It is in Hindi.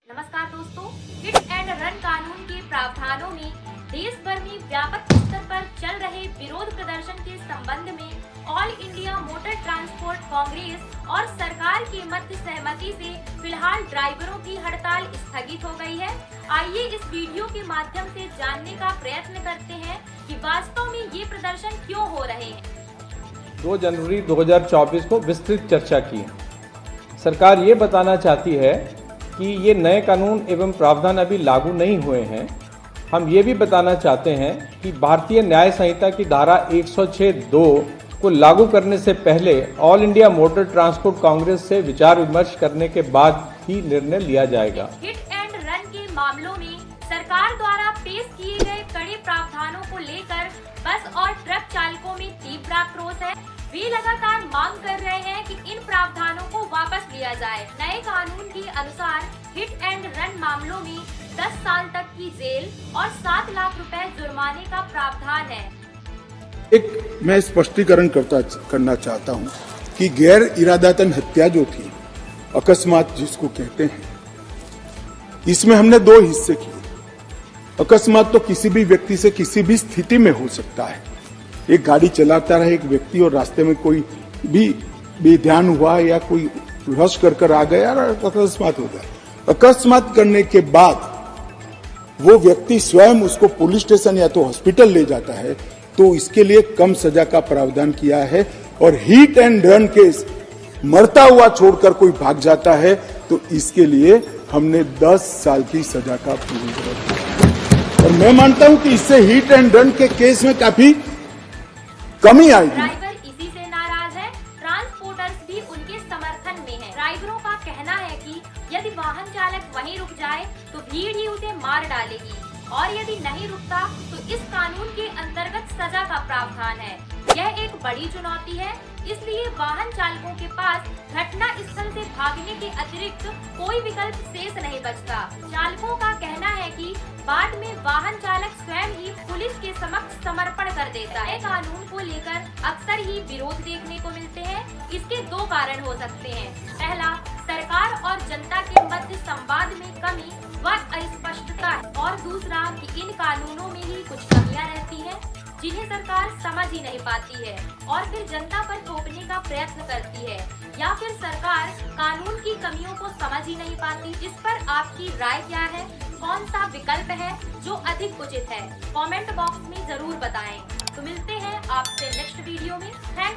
नमस्कार दोस्तों, हिट एंड रन कानून के प्रावधानों में देश भर में व्यापक स्तर पर चल रहे विरोध प्रदर्शन के संबंध में all India motor transport Congress और सरकार के मध्य सहमति से फिलहाल ड्राइवरों की हड़ताल स्थगित हो गई है। आइए इस वीडियो के माध्यम से जानने का प्रयत्न करते हैं कि वास्तव में ये प्रदर्शन क्यों हो रहे हैं। 2 जनवरी 2024 को विस्तृत चर्चा की। सरकार ये बताना चाहती है कि ये नए कानून एवं प्रावधान अभी लागू नहीं हुए हैं। हम ये भी बताना चाहते हैं कि भारतीय न्याय संहिता की धारा 106(2) को लागू करने से पहले all India motor transport Congress से विचार विमर्श करने के बाद ही निर्णय लिया जाएगा। हिट एंड रन के मामलों में सरकार द्वारा पेश किए गए कड़े प्रावधानों को लेकर बस और ट्रक चालकों में तीव्र आक्रोश है। वे लगातार मांग कर रहे हैं कि इन प्रावधानों को वापस लिया जाए। नए कानून के अनुसार हिट एंड रन मामलों में 10 साल तक की जेल और 7 लाख रुपए जुर्माने का प्रावधान है। एक मैं स्पष्टीकरण करना चाहता हूं कि गैर इरादतन हत्या जो थी, अकस्मात जिसको कहते हैं, इसमें हमने 2 हिस्से किए। अकस्मात तो किसी भी व्यक्ति से किसी भी स्थिति में हो सकता है। एक गाड़ी चलाता रहे एक व्यक्ति और रास्ते में कोई भी बेध्यान हुआ या कोई रश कर आ गया और अकस्मात हो गया। अकस्मात करने के बाद वो व्यक्ति स्वयं उसको पुलिस स्टेशन या तो हॉस्पिटल ले जाता है, तो इसके लिए कम सजा का प्रावधान किया है। और हिट एंड रन केस मरता हुआ छोड़कर कोई भाग जाता है तो इसके लिए हमने 10 साल की सजा का प्रावधान किया। और मैं मानता हूं कि इससे हिट एंड रन के केस में काफी कमी आएगी। ड्राइवर इसी से नाराज है, ट्रांसपोर्टर्स भी उनके समर्थन में है। ड्राइवरों का कहना है कि यदि वाहन चालक वहीं रुक जाए तो भीड़ ही उसे मार डालेगी और यदि नहीं रुकता तो इस कानून के अंतर्गत सजा का प्रावधान है। यह एक बड़ी चुनौती है, इसलिए वाहन चालकों के पास घटना स्थल से भागने के अतिरिक्त कोई विकल्प शेष नहीं बचता। चालकों का कहना है कि बाद में वाहन चालक स्वयं ही पुलिस के समक्ष समर्पण कर देता है। कानून को लेकर अक्सर ही विरोध देखने को मिलते हैं। इसके 2 कारण हो सकते हैं। पहला, सरकार और जनता के मध्य संवाद में कमी व अस्पष्टता है, और दूसरा कि इन कानूनों में ही कुछ कमियां रहती हैं जिन्हें सरकार समझ ही नहीं पाती है और फिर जनता पर थोपने का प्रयत्न करती है, या फिर सरकार कानून की कमियों को समझ ही नहीं पाती। इस पर आपकी राय क्या है? कौन सा विकल्प है जो अधिक उचित है? कमेंट बॉक्स में जरूर बताएं। तो मिलते हैं आपसे नेक्स्ट वीडियो में। थैंक